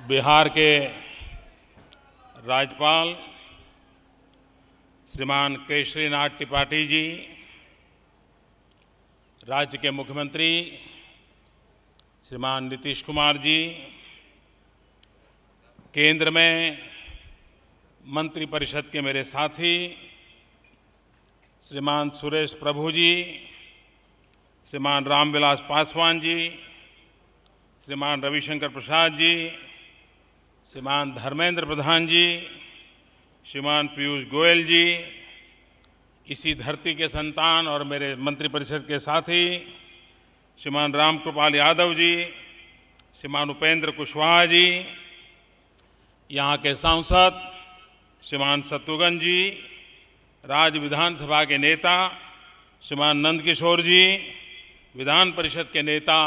बिहार के राज्यपाल श्रीमान केशरीनाथ त्रिपाठी जी, राज्य के मुख्यमंत्री श्रीमान नीतीश कुमार जी, केंद्र में मंत्रिपरिषद के मेरे साथी श्रीमान सुरेश प्रभु जी, श्रीमान रामविलास पासवान जी, श्रीमान रविशंकर प्रसाद जी, श्रीमान धर्मेंद्र प्रधान जी, श्रीमान पीयूष गोयल जी, इसी धरती के संतान और मेरे मंत्रिपरिषद के साथी श्रीमान रामकृपाल यादव जी, श्रीमान उपेंद्र कुशवाहा जी, यहाँ के सांसद श्रीमान शत्रुघ्न जी, राज्य विधानसभा के नेता श्रीमान नंदकिशोर जी, विधान परिषद के नेता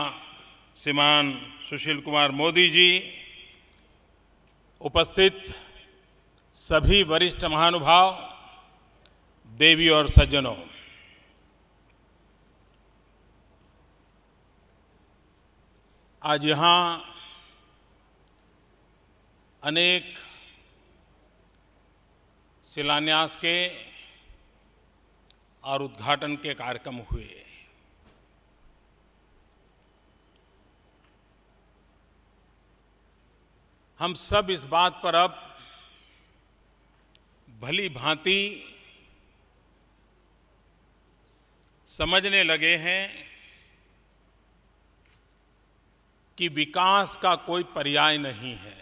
श्रीमान सुशील कुमार मोदी जी, उपस्थित सभी वरिष्ठ महानुभाव, देवी और सज्जनों, आज यहाँ अनेक शिलान्यास के और उद्घाटन के कार्यक्रम हुए। हम सब इस बात पर अब भली भांति समझने लगे हैं कि विकास का कोई पर्याय नहीं है।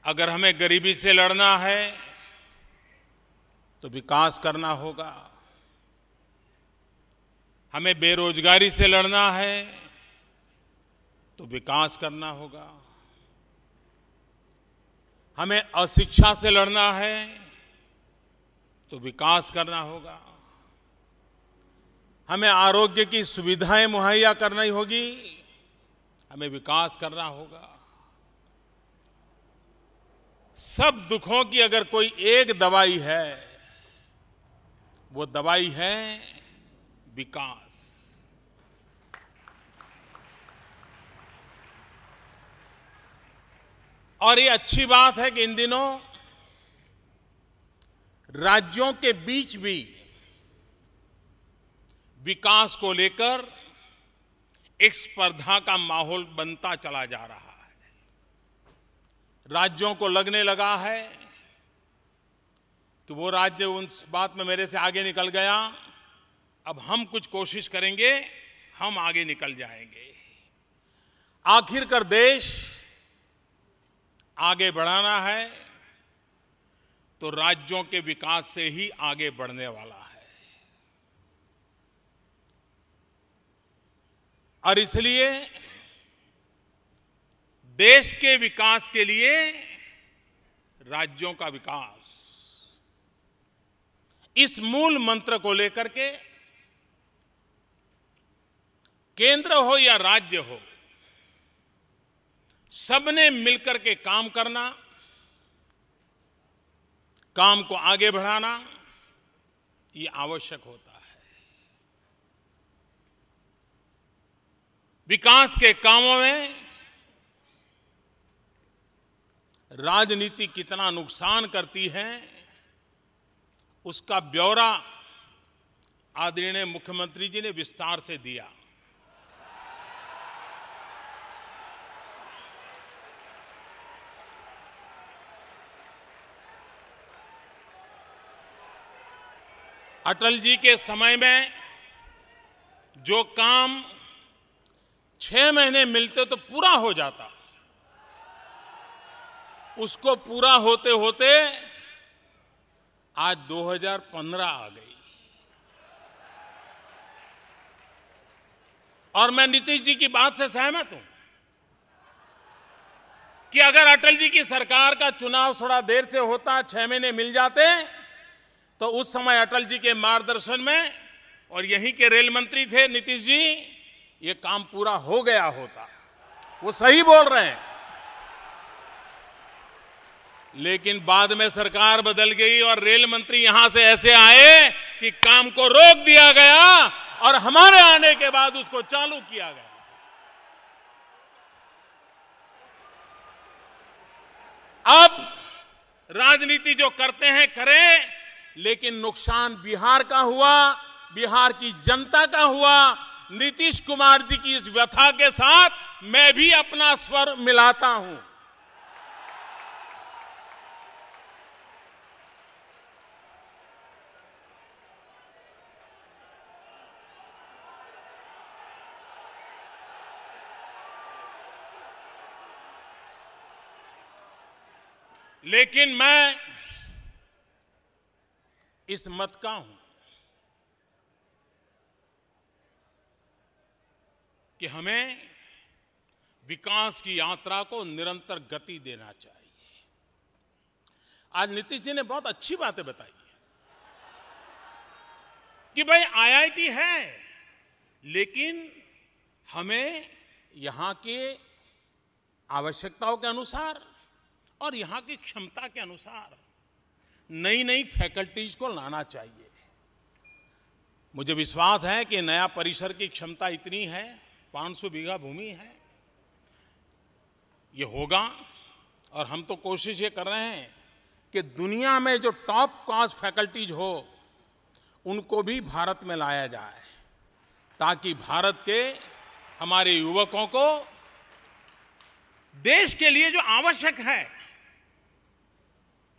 अगर हमें गरीबी से लड़ना है तो विकास करना होगा, हमें बेरोजगारी से लड़ना है तो विकास करना होगा, हमें अशिक्षा से लड़ना है तो विकास करना होगा, हमें आरोग्य की सुविधाएं मुहैया करनी होगी, हमें विकास करना होगा। सब दुखों की अगर कोई एक दवाई है, वो दवाई है विकास। और ये अच्छी बात है कि इन दिनों राज्यों के बीच भी विकास को लेकर एक स्पर्धा का माहौल बनता चला जा रहा है। राज्यों को लगने लगा है कि वो राज्य उस बात में मेरे से आगे निकल गया, अब हम कुछ कोशिश करेंगे, हम आगे निकल जाएंगे। आखिरकार देश आगे बढ़ाना है तो राज्यों के विकास से ही आगे बढ़ने वाला है। और इसलिए देश के विकास के लिए राज्यों का विकास, इस मूल मंत्र को लेकर के केंद्र हो या राज्य हो, सबने मिलकर के काम करना, काम को आगे बढ़ाना, ये आवश्यक होता है। विकास के कामों में राजनीति कितना नुकसान करती है, उसका ब्यौरा आदरणीय मुख्यमंत्री जी ने विस्तार से दिया। अटल जी के समय में जो काम 6 महीने मिलते तो पूरा हो जाता, उसको पूरा होते होते आज 2015 आ गई। और मैं नीतीश जी की बात से सहमत हूं कि अगर अटल जी की सरकार का चुनाव थोड़ा देर से होता, 6 महीने मिल जाते, तो उस समय अटल जी के मार्गदर्शन में, और यहीं के रेल मंत्री थे नीतीश जी, ये काम पूरा हो गया होता। वो सही बोल रहे हैं। लेकिन बाद में सरकार बदल गई और रेल मंत्री यहां से ऐसे आए कि काम को रोक दिया गया और हमारे आने के बाद उसको चालू किया गया। अब राजनीति जो करते हैं करें, लेकिन नुकसान बिहार का हुआ, बिहार की जनता का हुआ। नीतीश कुमार जी की इस व्यथा के साथ मैं भी अपना स्वर मिलाता हूं। लेकिन मैं इस मत का हूं कि हमें विकास की यात्रा को निरंतर गति देना चाहिए। आज नीतीश जी ने बहुत अच्छी बातें बताई कि भाई आईआईटी है, लेकिन हमें यहां के आवश्यकताओं के अनुसार और यहां की क्षमता के अनुसार नई नई फैकल्टीज को लाना चाहिए। मुझे विश्वास है कि नया परिसर की क्षमता इतनी है, 500 बीघा भूमि है, ये होगा। और हम तो कोशिश ये कर रहे हैं कि दुनिया में जो टॉप क्लास फैकल्टीज हो उनको भी भारत में लाया जाए, ताकि भारत के हमारे युवकों को देश के लिए जो आवश्यक है,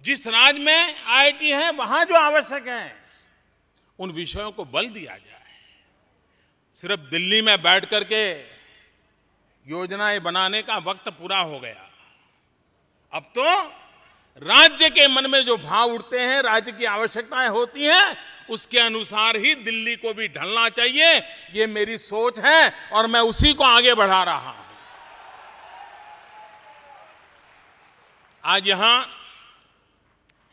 जिस राज्य में आईआईटी है वहां जो आवश्यक है, उन विषयों को बल दिया जाए। सिर्फ दिल्ली में बैठ करके योजनाएं बनाने का वक्त पूरा हो गया। अब तो राज्य के मन में जो भाव उठते हैं, राज्य की आवश्यकताएं होती हैं, उसके अनुसार ही दिल्ली को भी ढलना चाहिए। ये मेरी सोच है और मैं उसी को आगे बढ़ा रहा हूं। आज यहां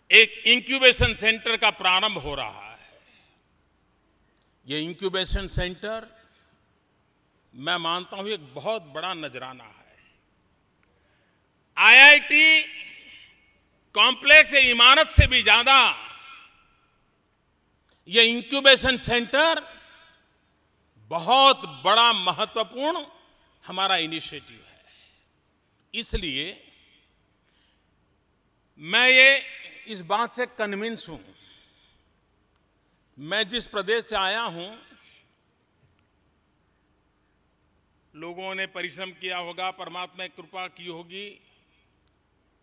एक इंक्यूबेशन सेंटर का प्रारंभ हो रहा है। ये इंक्यूबेशन सेंटर मैं मानता हूं एक बहुत बड़ा नजराना है। आईआईटी कॉम्प्लेक्स इमारत से भी ज्यादा ये इंक्यूबेशन सेंटर बहुत बड़ा महत्वपूर्ण हमारा इनिशिएटिव है। इसलिए मैं ये इस बात से कन्विंस हूं, मैं जिस प्रदेश से आया हूं, लोगों ने परिश्रम किया होगा, परमात्मा की कृपा की होगी,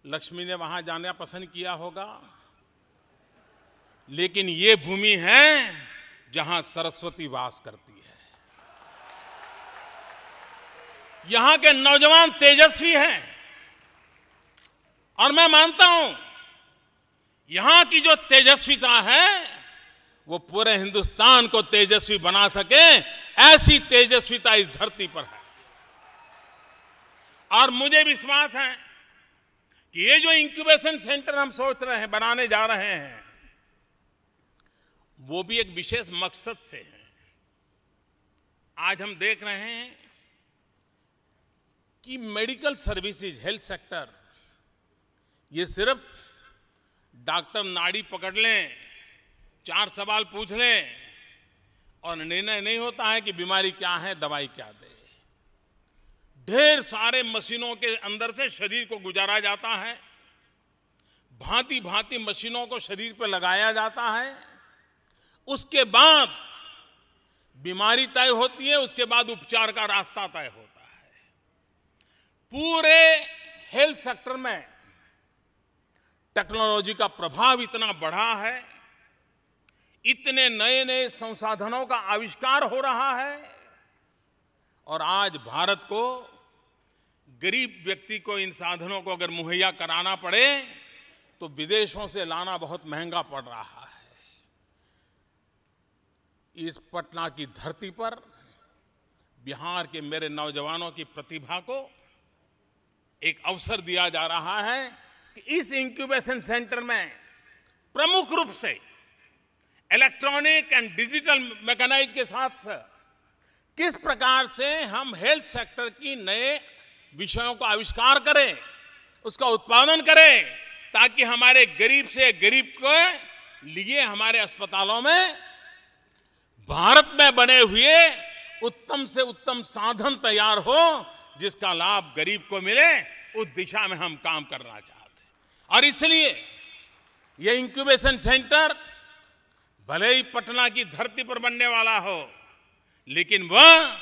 लक्ष्मी ने वहां जाना पसंद किया होगा, लेकिन ये भूमि है जहां सरस्वती वास करती है। यहां के नौजवान तेजस्वी हैं और मैं मानता हूं यहां की जो तेजस्विता है वो पूरे हिंदुस्तान को तेजस्वी बना सके, ऐसी तेजस्विता इस धरती पर है। और मुझे विश्वास है कि ये जो इंक्यूबेशन सेंटर हम सोच रहे हैं, बनाने जा रहे हैं, वो भी एक विशेष मकसद से है। आज हम देख रहे हैं कि मेडिकल सर्विसेज, हेल्थ सेक्टर, ये सिर्फ डॉक्टर नाड़ी पकड़ लें, 4 सवाल पूछ लें और निर्णय नहीं होता है कि बीमारी क्या है, दवाई क्या दे। ढेर सारे मशीनों के अंदर से शरीर को गुजारा जाता है, भांति भांति मशीनों को शरीर पर लगाया जाता है, उसके बाद बीमारी तय होती है, उसके बाद उपचार का रास्ता तय होता है। पूरे हेल्थ सेक्टर में टेक्नोलॉजी का प्रभाव इतना बढ़ा है, इतने नए नए संसाधनों का आविष्कार हो रहा है, और आज भारत को, गरीब व्यक्ति को इन साधनों को अगर मुहैया कराना पड़े तो विदेशों से लाना बहुत महंगा पड़ रहा है। इस पटना की धरती पर बिहार के मेरे नौजवानों की प्रतिभा को एक अवसर दिया जा रहा है कि इस इंक्यूबेशन सेंटर में प्रमुख रूप से इलेक्ट्रॉनिक एंड डिजिटल मैकेनाइज के साथ किस प्रकार से हम हेल्थ सेक्टर की नए विषयों को आविष्कार करें, उसका उत्पादन करें, ताकि हमारे गरीब से गरीब के लिए हमारे अस्पतालों में भारत में बने हुए उत्तम से उत्तम साधन तैयार हो, जिसका लाभ गरीब को मिले। उस दिशा में हम काम करना चाहते हैं। और इसलिए ये इंक्यूबेशन सेंटर भले ही पटना की धरती पर बनने वाला हो, लेकिन वह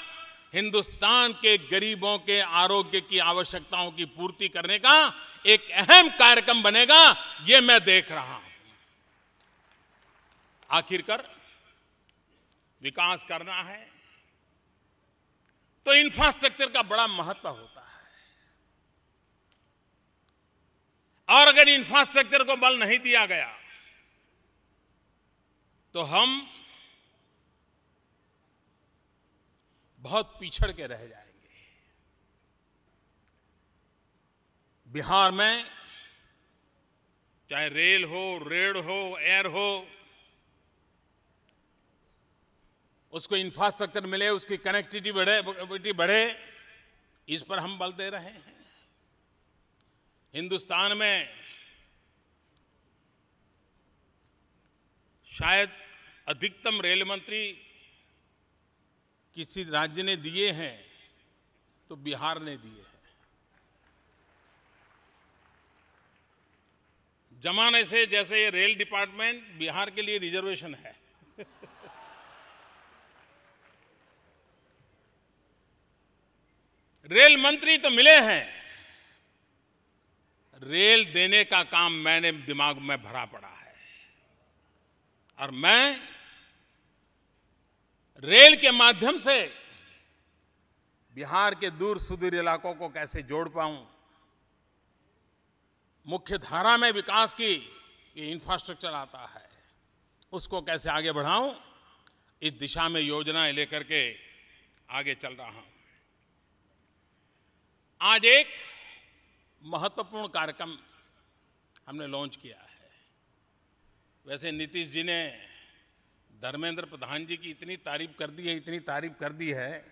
हिंदुस्तान के गरीबों के आरोग्य की आवश्यकताओं की पूर्ति करने का एक अहम कार्यक्रम बनेगा, ये मैं देख रहा हूं। आखिरकार विकास करना है तो इंफ्रास्ट्रक्चर का बड़ा महत्व होता है, और अगर इंफ्रास्ट्रक्चर को बल नहीं दिया गया तो हम बहुत पिछड़ के रह जाएंगे। बिहार में चाहे रेल हो, रेल हो, एयर हो, उसको इंफ्रास्ट्रक्चर मिले, उसकी कनेक्टिविटी बढ़े, इस पर हम बल दे रहे हैं। हिंदुस्तान में शायद अधिकतम रेल मंत्री किसी राज्य ने दिए हैं तो बिहार ने दिए हैं। जमाने से जैसे ये रेल डिपार्टमेंट बिहार के लिए रिजर्वेशन है। रेल मंत्री तो मिले हैं, रेल देने का काम मैंने दिमाग में भरा पड़ा है, और मैं रेल के माध्यम से बिहार के दूर सुदूर इलाकों को कैसे जोड़ पाऊं, मुख्य धारा में विकास की ये इंफ्रास्ट्रक्चर आता है, उसको कैसे आगे बढ़ाऊं, इस दिशा में योजनाएं लेकर के आगे चल रहा हूं। आज एक महत्वपूर्ण कार्यक्रम हमने लॉन्च किया है। वैसे नीतीश जी ने धर्मेंद्र प्रधान जी की इतनी तारीफ कर दी है, इतनी तारीफ कर दी है,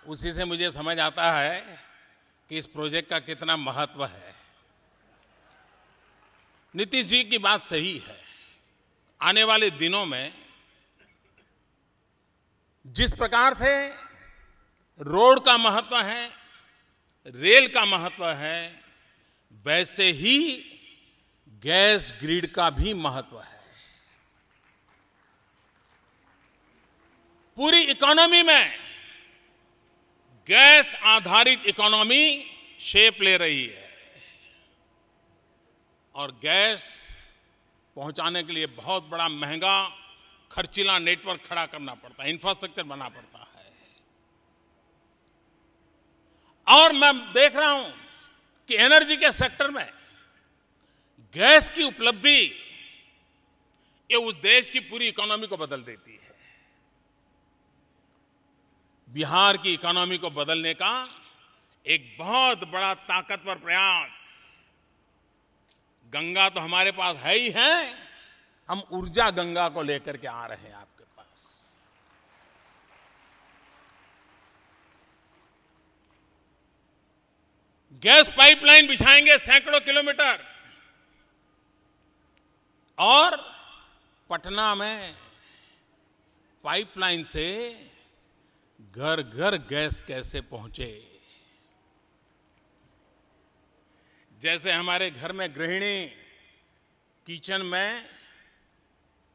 उसी से मुझे समझ आता है कि इस प्रोजेक्ट का कितना महत्व है। नीतीश जी की बात सही है। आने वाले दिनों में जिस प्रकार से रोड का महत्व है, रेल का महत्व है, वैसे ही गैस ग्रिड का भी महत्व है। पूरी इकोनॉमी में गैस आधारित इकोनॉमी शेप ले रही है, और गैस पहुंचाने के लिए बहुत बड़ा महंगा खर्चीला नेटवर्क खड़ा करना पड़ता है, इंफ्रास्ट्रक्चर बनाना पड़ता है। और मैं देख रहा हूं कि एनर्जी के सेक्टर में गैस की उपलब्धि ये उस देश की पूरी इकोनॉमी को बदल देती है। बिहार की इकोनॉमी को बदलने का एक बहुत बड़ा ताकतवर प्रयास, गंगा तो हमारे पास है ही है, हम ऊर्जा गंगा को लेकर के आ रहे हैं आपके पास। गैस पाइपलाइन बिछाएंगे सैकड़ों किलोमीटर, और पटना में पाइपलाइन से घर घर गैस कैसे पहुंचे। जैसे हमारे घर में गृहिणी किचन में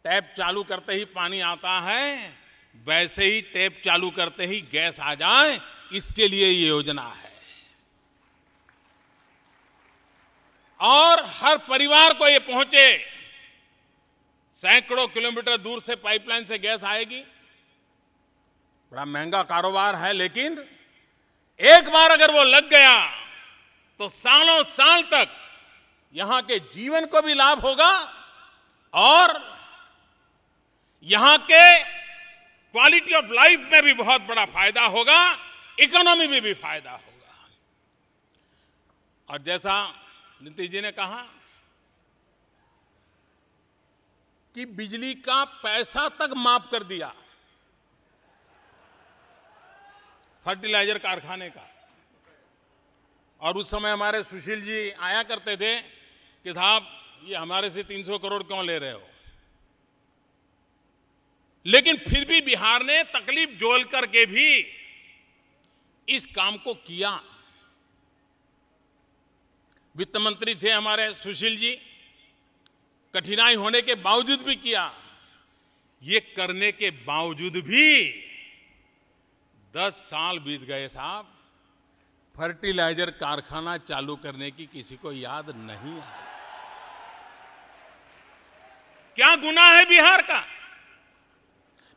टैप चालू करते ही पानी आता है, वैसे ही टैप चालू करते ही गैस आ जाए, इसके लिए ये योजना है। और हर परिवार को ये पहुंचे। सैकड़ों किलोमीटर दूर से पाइपलाइन से गैस आएगी, बड़ा महंगा कारोबार है, लेकिन एक बार अगर वो लग गया तो सालों साल तक यहां के जीवन को भी लाभ होगा, और यहां के क्वालिटी ऑफ लाइफ में भी बहुत बड़ा फायदा होगा, इकोनॉमी में भी फायदा होगा। और जैसा नीतीश जी ने कहा कि बिजली का पैसा तक माफ कर दिया फर्टिलाइजर कारखाने का। और उस समय हमारे सुशील जी आया करते थे कि साहब ये हमारे से 300 करोड़ क्यों ले रहे हो, लेकिन फिर भी बिहार ने तकलीफ झेल करके भी इस काम को किया। वित्त मंत्री थे हमारे सुशील जी, कठिनाई होने के बावजूद भी किया। ये करने के बावजूद भी 10 साल बीत गए साहब, फर्टिलाइजर कारखाना चालू करने की किसी को याद नहीं आई। क्या गुनाह है बिहार का?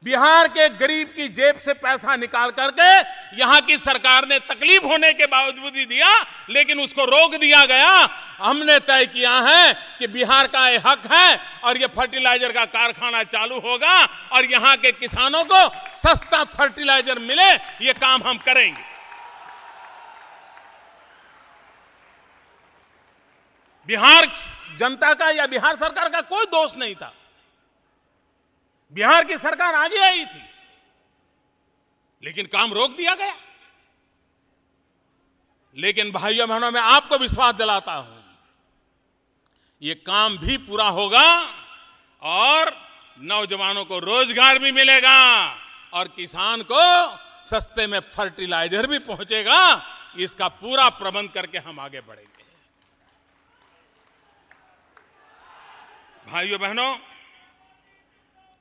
बिहार के गरीब की जेब से पैसा निकाल करके यहां की सरकार ने तकलीफ होने के बावजूद ही दिया, लेकिन उसको रोक दिया गया। हमने तय किया है कि बिहार का ये हक है और ये फर्टिलाइजर का कारखाना चालू होगा और यहां के किसानों को सस्ता फर्टिलाइजर मिले, ये काम हम करेंगे। बिहार जनता का या बिहार सरकार का कोई दोष नहीं था। बिहार की सरकार आगे आई थी, लेकिन काम रोक दिया गया। लेकिन भाइयों बहनों, मैं आपको विश्वास दिलाता हूं, ये काम भी पूरा होगा और नौजवानों को रोजगार भी मिलेगा और किसान को सस्ते में फर्टिलाइजर भी पहुंचेगा। इसका पूरा प्रबंध करके हम आगे बढ़ेंगे। भाइयों बहनों,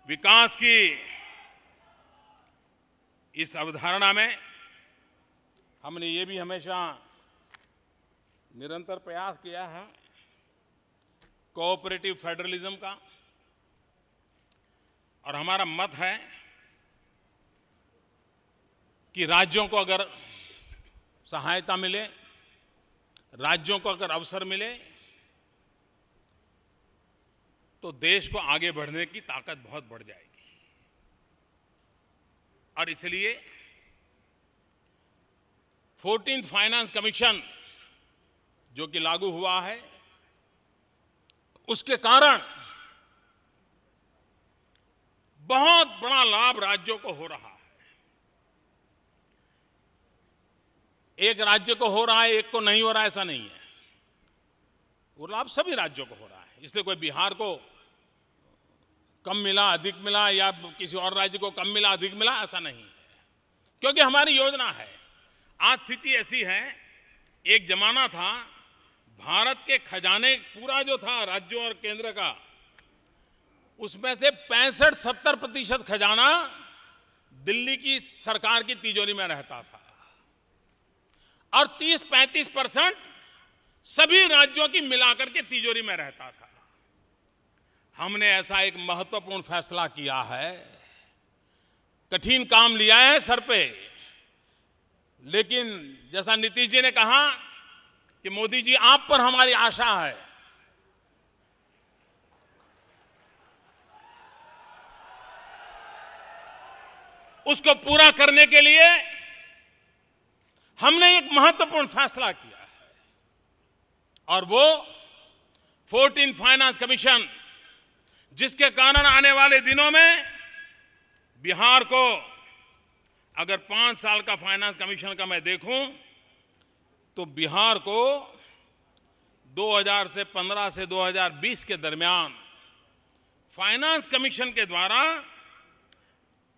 विकास की इस अवधारणा में हमने ये भी हमेशा निरंतर प्रयास किया है कोऑपरेटिव फेडरलिज्म का, और हमारा मत है कि राज्यों को अगर सहायता मिले, राज्यों को अगर अवसर मिले, तो देश को आगे बढ़ने की ताकत बहुत बढ़ जाएगी। और इसलिए 14th फाइनेंस कमीशन जो कि लागू हुआ है, उसके कारण बहुत बड़ा लाभ राज्यों को हो रहा है। एक राज्य को हो रहा है, एक को नहीं हो रहा है, ऐसा नहीं है। वो लाभ सभी राज्यों को हो रहा है। इसलिए कोई बिहार को कम मिला, अधिक मिला, या किसी और राज्य को कम मिला, अधिक मिला, ऐसा नहीं है, क्योंकि हमारी योजना है। आज स्थिति ऐसी है, एक जमाना था भारत के खजाने पूरा जो था राज्यों और केंद्र का, उसमें से 65-70% खजाना दिल्ली की सरकार की तिजोरी में रहता था और 30-35% सभी राज्यों की मिलाकर के तिजोरी में रहता था। हमने ऐसा एक महत्वपूर्ण फैसला किया है, कठिन काम लिया है सर पे, लेकिन जैसा नीतीश जी ने कहा कि मोदी जी आप पर हमारी आशा है। उसको पूरा करने के लिए हमने एक महत्वपूर्ण फैसला किया है, और वो 14th फाइनेंस कमीशन, जिसके कारण आने वाले दिनों में बिहार को, अगर 5 साल का फाइनेंस कमीशन का मैं देखूं, तो बिहार को 2015 से 2020 के दरमियान फाइनेंस कमीशन के द्वारा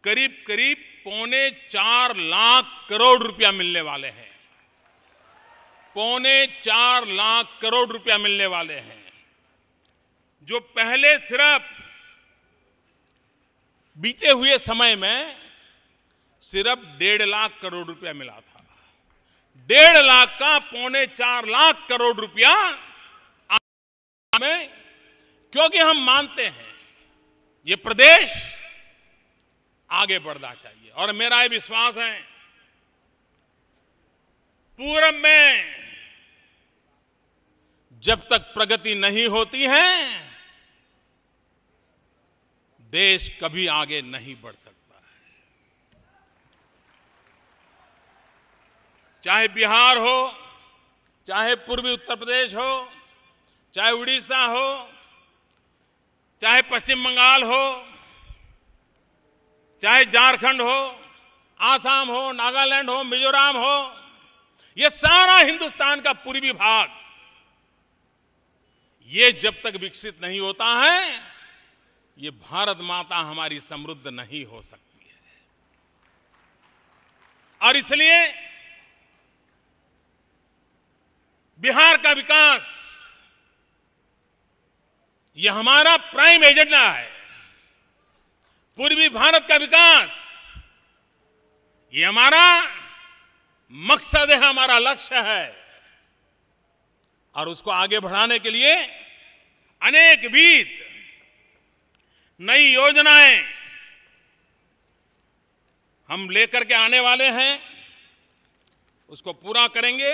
करीब करीब 3.25 लाख करोड़ रुपया मिलने वाले हैं। 3.25 लाख करोड़ रुपया मिलने वाले हैं, जो पहले सिर्फ बीते हुए समय में सिर्फ 1.5 लाख करोड़ रुपया मिला था। 1.5 लाख का 3.25 लाख करोड़ रुपया में, क्योंकि हम मानते हैं ये प्रदेश आगे बढ़ना चाहिए। और मेरा ये विश्वास है, पूरब में जब तक प्रगति नहीं होती है, देश कभी आगे नहीं बढ़ सकता है। चाहे बिहार हो, चाहे पूर्वी उत्तर प्रदेश हो, चाहे उड़ीसा हो, चाहे पश्चिम बंगाल हो, चाहे झारखंड हो, आसाम हो, नागालैंड हो, मिजोरम हो, ये सारा हिंदुस्तान का पूर्वी भाग, ये जब तक विकसित नहीं होता है, ये भारत माता हमारी समृद्ध नहीं हो सकती है। और इसलिए बिहार का विकास यह हमारा प्राइम एजेंडा है। पूर्वी भारत का विकास ये हमारा मकसद है, हमारा लक्ष्य है। और उसको आगे बढ़ाने के लिए अनेकविध नई योजनाएं हम लेकर के आने वाले हैं, उसको पूरा करेंगे।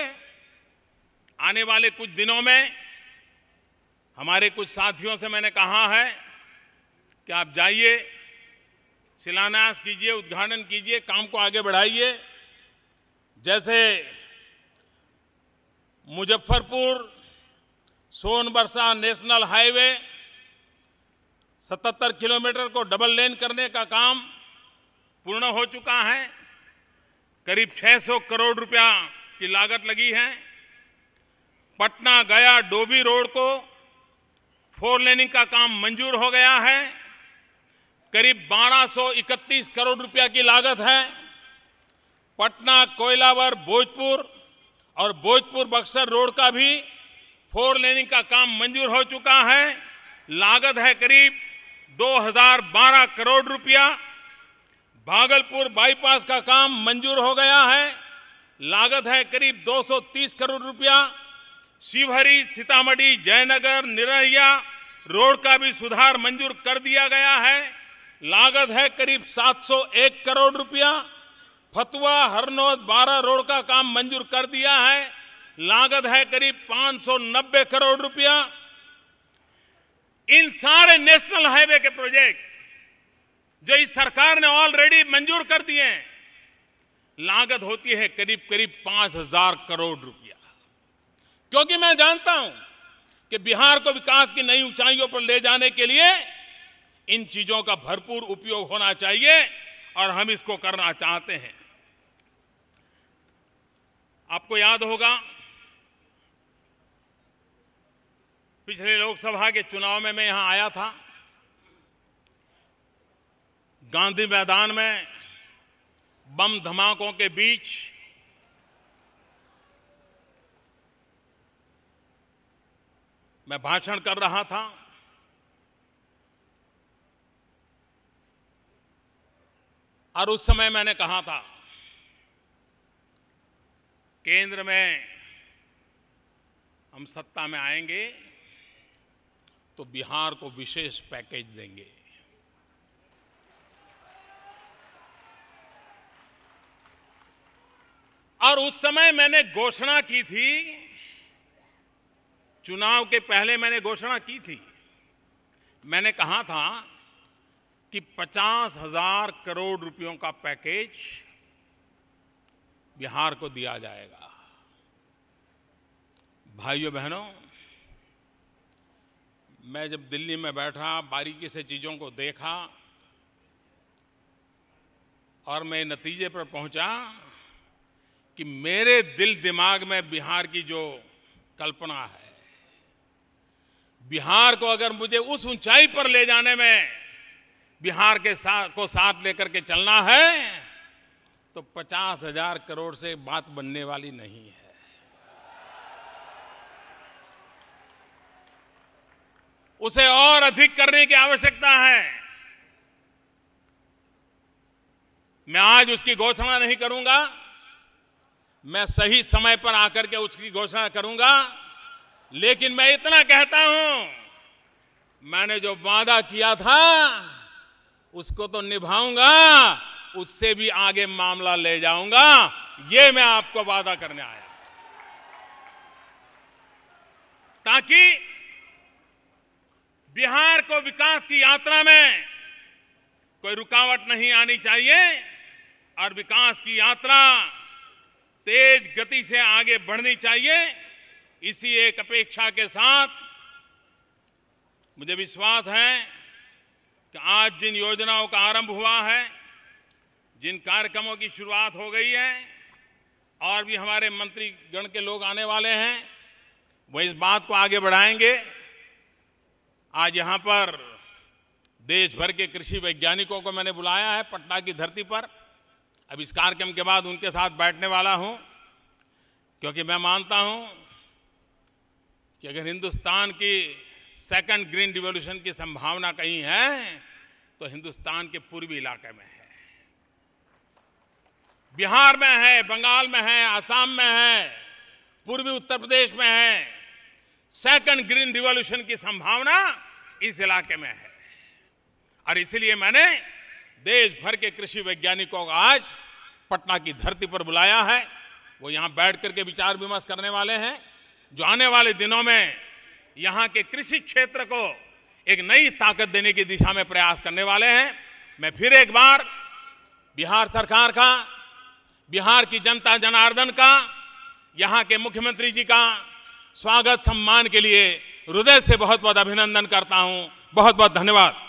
आने वाले कुछ दिनों में हमारे कुछ साथियों से मैंने कहा है कि आप जाइए, शिलान्यास कीजिए, उद्घाटन कीजिए, काम को आगे बढ़ाइए। जैसे Muzaffarpur Sonbarsa national highway 77 kilometre को डबल लेन करने का काम पूर्ण हो चुका है। करीब 600 करोड़ रुपया की लागत लगी है। पटना गया डोभी रोड को 4 लेनिंग का काम मंजूर हो गया है। करीब 1231 करोड़ रुपया की लागत है। पटना कोइलावर भोजपुर और भोजपुर बक्सर रोड का भी 4 लेनिंग का काम मंजूर हो चुका है। लागत है करीब 2012 करोड़ रुपया। भागलपुर बाईपास का काम मंजूर हो गया है, लागत है करीब 230 करोड़ रुपया। शिवहरी सीतामढ़ी जयनगर निरैया रोड का भी सुधार मंजूर कर दिया गया है, लागत है करीब 701 करोड़ रुपया। फतुआ हरनौत 12 रोड का काम मंजूर कर दिया है, लागत है करीब 590 करोड़ रुपया। इन सारे नेशनल हाईवे के प्रोजेक्ट जो इस सरकार ने ऑलरेडी मंजूर कर दिए हैं, लागत होती है करीब करीब 5000 करोड़ रुपया। क्योंकि मैं जानता हूं कि बिहार को विकास की नई ऊंचाइयों पर ले जाने के लिए इन चीजों का भरपूर उपयोग होना चाहिए और हम इसको करना चाहते हैं। आपको याद होगा पिछले लोकसभा के चुनाव में मैं यहां आया था। गांधी मैदान में बम धमाकों के बीच मैं भाषण कर रहा था। और उस समय मैंने कहा था केंद्र में हम सत्ता में आएंगे तो बिहार को विशेष पैकेज देंगे। और उस समय मैंने घोषणा की थी, चुनाव के पहले मैंने घोषणा की थी। मैंने कहा था कि 50,000 करोड़ रुपयों का पैकेज बिहार को दिया जाएगा। भाइयों बहनों, मैं जब दिल्ली में बैठा, बारीकी से चीजों को देखा और मैं नतीजे पर पहुंचा कि मेरे दिल दिमाग में बिहार की जो कल्पना है, बिहार को अगर मुझे उस ऊंचाई पर ले जाने में बिहार के साथ लेकर के चलना है तो 50,000 करोड़ से बात बनने वाली नहीं है। उसे और अधिक करने की आवश्यकता है। मैं आज उसकी घोषणा नहीं करूंगा, मैं सही समय पर आकर के उसकी घोषणा करूंगा। लेकिन मैं इतना कहता हूं, मैंने जो वादा किया था उसको तो निभाऊंगा, उससे भी आगे मामला ले जाऊंगा। ये मैं आपको वादा करने आया, ताकि बिहार को विकास की यात्रा में कोई रुकावट नहीं आनी चाहिए और विकास की यात्रा तेज गति से आगे बढ़नी चाहिए। इसी एक अपेक्षा के साथ मुझे विश्वास है कि आज जिन योजनाओं का आरंभ हुआ है, जिन कार्यक्रमों की शुरुआत हो गई है और भी हमारे मंत्रीगण के लोग आने वाले हैं, वो इस बात को आगे बढ़ाएंगे। आज यहां पर देश भर के कृषि वैज्ञानिकों को मैंने बुलाया है पटना की धरती पर। अब इस कार्यक्रम के बाद उनके साथ बैठने वाला हूं, क्योंकि मैं मानता हूं कि अगर हिंदुस्तान की सेकंड ग्रीन रिवॉल्यूशन की संभावना कहीं है तो हिंदुस्तान के पूर्वी इलाके में है। बिहार में है, बंगाल में है, असम में है, पूर्वी उत्तर प्रदेश में है। सेकंड ग्रीन रिवॉल्यूशन की संभावना इस इलाके में है और इसलिए मैंने देश भर के कृषि वैज्ञानिकों को आज पटना की धरती पर बुलाया है। वो यहां बैठ करके विचार विमर्श करने वाले हैं, जो आने वाले दिनों में यहां के कृषि क्षेत्र को एक नई ताकत देने की दिशा में प्रयास करने वाले हैं। मैं फिर एक बार बिहार सरकार का, बिहार की जनता जनार्दन का, यहां के मुख्यमंत्री जी का स्वागत सम्मान के लिए हृदय से बहुत बहुत अभिनंदन करता हूं। बहुत बहुत धन्यवाद।